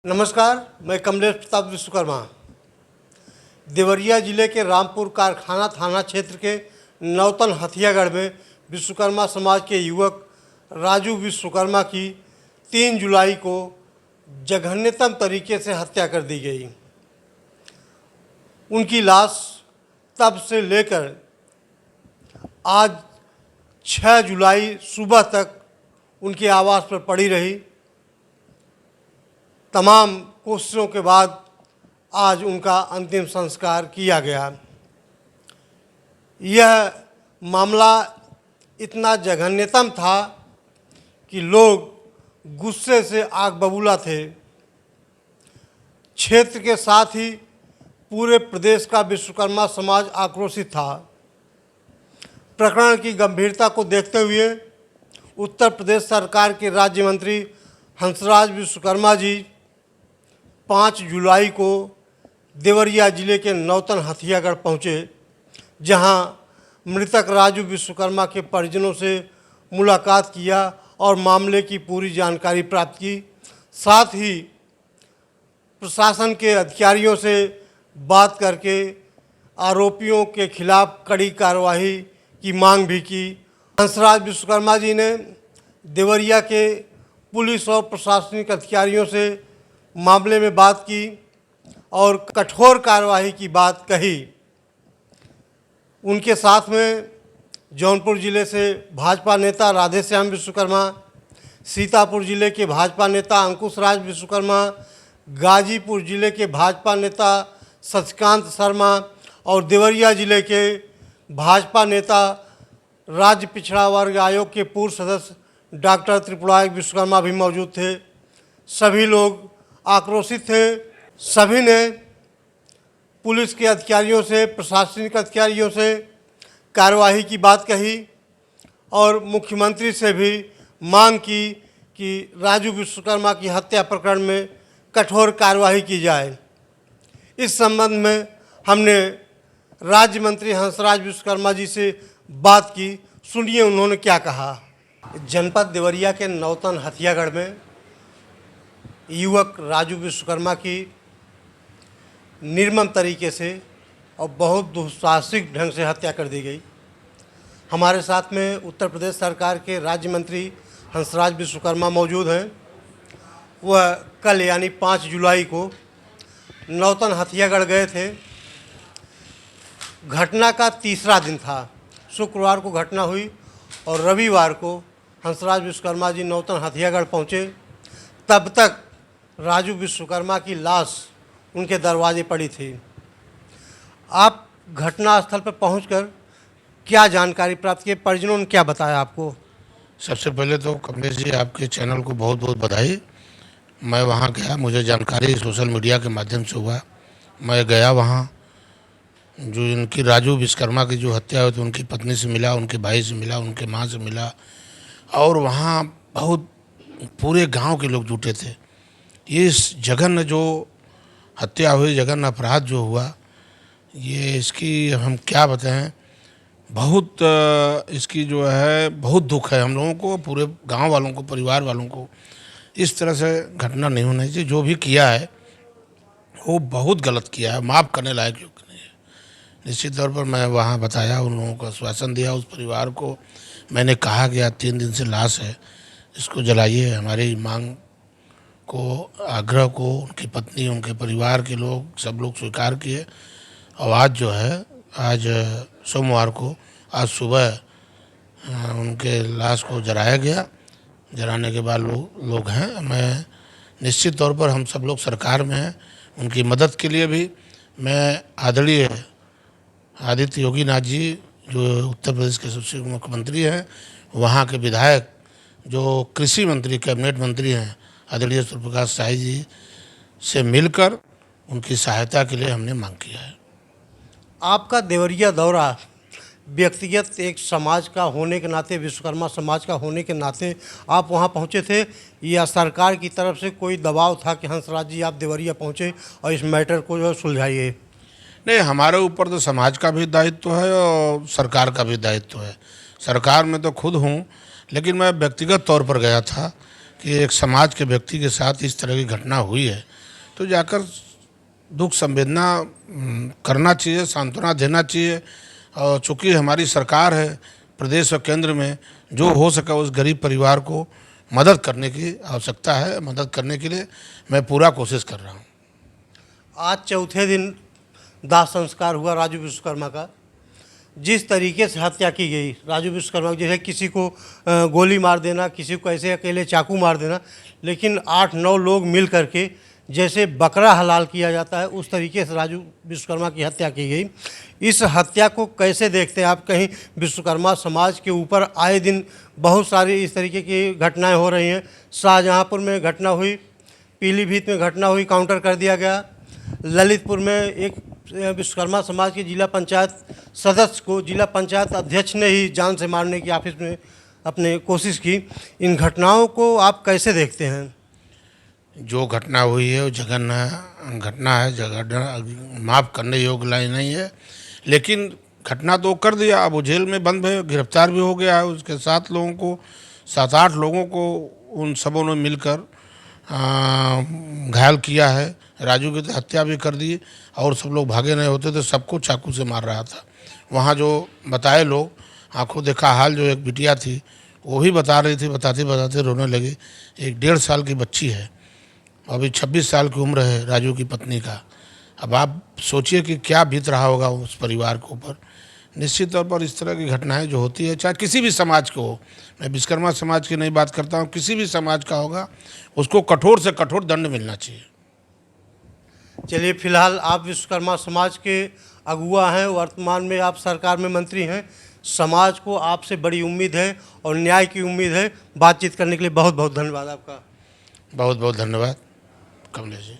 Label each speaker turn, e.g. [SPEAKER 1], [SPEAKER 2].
[SPEAKER 1] नमस्कार, मैं कमलेश प्रताप विश्वकर्मा। देवरिया जिले के रामपुर कारखाना थाना क्षेत्र के नौतन हथियागढ़ में विश्वकर्मा समाज के युवक राजू विश्वकर्मा की 3 जुलाई को जघन्यतम तरीके से हत्या कर दी गई। उनकी लाश तब से लेकर आज 6 जुलाई सुबह तक उनके आवास पर पड़ी रही। तमाम कोशिशों के बाद आज उनका अंतिम संस्कार किया गया। यह मामला इतना जघन्यतम था कि लोग गुस्से से आग बबूला थे। क्षेत्र के साथ ही पूरे प्रदेश का विश्वकर्मा समाज आक्रोशित था। प्रकरण की गंभीरता को देखते हुए उत्तर प्रदेश सरकार के राज्य मंत्री हंसराज विश्वकर्मा जी 5 जुलाई को देवरिया जिले के नौतन हथियागढ़ पहुँचे, जहां मृतक राजू विश्वकर्मा के परिजनों से मुलाकात किया और मामले की पूरी जानकारी प्राप्त की। साथ ही प्रशासन के अधिकारियों से बात करके आरोपियों के खिलाफ कड़ी कार्रवाई की मांग भी की। हंसराज विश्वकर्मा जी ने देवरिया के पुलिस और प्रशासनिक अधिकारियों से मामले में बात की और कठोर कार्रवाई की बात कही। उनके साथ में जौनपुर जिले से भाजपा नेता राधेश्याम विश्वकर्मा, सीतापुर जिले के भाजपा नेता अंकुश राज विश्वकर्मा, गाजीपुर जिले के भाजपा नेता शशिकांत शर्मा और देवरिया जिले के भाजपा नेता राज्य पिछड़ा वर्ग आयोग के पूर्व सदस्य डॉक्टर त्रिपुरारी विश्वकर्मा भी मौजूद थे। सभी लोग आक्रोशित थे। सभी ने पुलिस के अधिकारियों से, प्रशासनिक अधिकारियों से कार्यवाही की बात कही और मुख्यमंत्री से भी मांग की कि राजू विश्वकर्मा की हत्या प्रकरण में कठोर कार्यवाही की जाए। इस संबंध में हमने राज्य मंत्री हंसराज विश्वकर्मा जी से बात की। सुनिए उन्होंने क्या कहा। जनपद देवरिया के नौतन हथियागढ़ में युवक राजू विश्वकर्मा की निर्मम तरीके से और बहुत दुस्साहसिक ढंग से हत्या कर दी गई। हमारे साथ में उत्तर प्रदेश सरकार के राज्य मंत्री हंसराज विश्वकर्मा मौजूद हैं। वह कल यानी 5 जुलाई को नौतन हथियागढ़ गए थे। घटना का तीसरा दिन था। शुक्रवार को घटना हुई और रविवार को हंसराज विश्वकर्मा जी नौतन हथियागढ़ पहुँचे। तब तक राजू विश्वकर्मा की लाश उनके दरवाजे पड़ी थी। आप घटनास्थल पर पहुंचकर क्या जानकारी प्राप्त की? परिजनों ने क्या बताया आपको?
[SPEAKER 2] सबसे पहले तो कमलेश जी, आपके चैनल को बहुत बहुत बधाई। मैं वहाँ गया, मुझे जानकारी सोशल मीडिया के माध्यम से हुआ। मैं गया वहाँ, जो इनकी राजू विश्वकर्मा की जो हत्या हुई थी उनकी पत्नी से मिला, उनके भाई से मिला, उनके माँ से मिला और वहाँ बहुत पूरे गांव के लोग जुटे थे। इस जघन्य जो हत्या हुई, जघन्य अपराध जो हुआ, ये इसकी हम क्या बताएं, बहुत इसकी जो है बहुत दुख है हम लोगों को, पूरे गांव वालों को, परिवार वालों को। इस तरह से घटना नहीं होनी चाहिए। जो भी किया है वो बहुत गलत किया है, माफ़ करने लायक योग्य नहीं है। निश्चित तौर पर मैं वहाँ बताया, उन लोगों को आश्वासन दिया। उस परिवार को मैंने कहा गया 3 दिन से लाश है, इसको जलाइए। हमारी मांग को, आग्रह को उनकी पत्नी, उनके परिवार के लोग, सब लोग स्वीकार किए। और आज जो है, आज सोमवार को, आज सुबह उनके लाश को जलाया गया। जलाने के बाद लोग हैं। मैं निश्चित तौर पर, हम सब लोग सरकार में हैं, उनकी मदद के लिए भी मैं आदरणीय आदित्य योगी नाथ जी, जो उत्तर प्रदेश के सबसे मुख्यमंत्री हैं, वहाँ के विधायक, जो कृषि मंत्री, कैबिनेट मंत्री हैं, आदरणीय सूर्य प्रकाश शाही जी से मिलकर उनकी सहायता के लिए हमने मांग किया है।
[SPEAKER 1] आपका देवरिया दौरा व्यक्तिगत एक समाज का होने के नाते, विश्वकर्मा समाज का होने के नाते आप वहां पहुंचे थे, या सरकार की तरफ से कोई दबाव था कि हंसराज जी आप देवरिया पहुंचे और इस मैटर को जो सुलझाइए?
[SPEAKER 2] नहीं, हमारे ऊपर तो समाज का भी दायित्व है और सरकार का भी दायित्व है। सरकार में तो खुद हूँ, लेकिन मैं व्यक्तिगत तौर पर गया था कि एक समाज के व्यक्ति के साथ इस तरह की घटना हुई है, तो जाकर दुख संवेदना करना चाहिए, सांत्वना देना चाहिए। और चूँकि हमारी सरकार है प्रदेश और केंद्र में, जो हो सके उस गरीब परिवार को मदद करने की आवश्यकता है। मदद करने के लिए मैं पूरा कोशिश कर रहा हूँ।
[SPEAKER 1] आज चौथे दिन दाह संस्कार हुआ राजू विश्वकर्मा का। जिस तरीके से हत्या की गई राजू विश्वकर्मा की, जैसे किसी को गोली मार देना, किसी को ऐसे अकेले चाकू मार देना, लेकिन 8-9 लोग मिल करके जैसे बकरा हलाल किया जाता है उस तरीके से राजू विश्वकर्मा की हत्या की गई। इस हत्या को कैसे देखते हैं आप? कहीं विश्वकर्मा समाज के ऊपर आए दिन बहुत सारी इस तरीके की घटनाएं हो रही हैं। शाहजहाँपुर में घटना हुई, पीलीभीत में घटना हुई, काउंटर कर दिया गया। ललितपुर में एक विश्वकर्मा समाज के जिला पंचायत सदस्य को जिला पंचायत अध्यक्ष ने ही जान से मारने की ऑफिस में अपने कोशिश की। इन घटनाओं को आप कैसे देखते हैं?
[SPEAKER 2] जो घटना हुई है वो जघन्य घटना है, जघन्य, माफ़ करने योग्य लाइन नहीं है। लेकिन घटना तो कर दिया, अब वो जेल में बंद है, गिरफ्तार भी हो गया है। उसके 7-8 लोगों को उन सबों ने मिलकर घायल किया है। राजू की तो हत्या भी कर दी, और सब लोग भागे नहीं होते तो सबको चाकू से मार रहा था। वहाँ जो बताए लोग, आंखों देखा हाल, जो एक बिटिया थी वो भी बता रही थी, बताते बताते रोने लगी। एक 1.5 साल की बच्ची है, अभी 26 साल की उम्र है राजू की पत्नी का। अब आप सोचिए कि क्या बीत रहा होगा उस परिवार के ऊपर। निश्चित तौर पर इस तरह की घटनाएं जो होती है, चाहे किसी भी समाज को हो, मैं विश्वकर्मा समाज की नहीं बात करता हूँ, किसी भी समाज का होगा, उसको कठोर से कठोर दंड मिलना चाहिए।
[SPEAKER 1] चलिए, फिलहाल आप विश्वकर्मा समाज के अगुआ हैं, वर्तमान में आप सरकार में मंत्री हैं। समाज को आपसे बड़ी उम्मीद है और न्याय की उम्मीद है। बातचीत करने के लिए बहुत बहुत धन्यवाद आपका।
[SPEAKER 2] बहुत बहुत धन्यवाद कमलेश जी।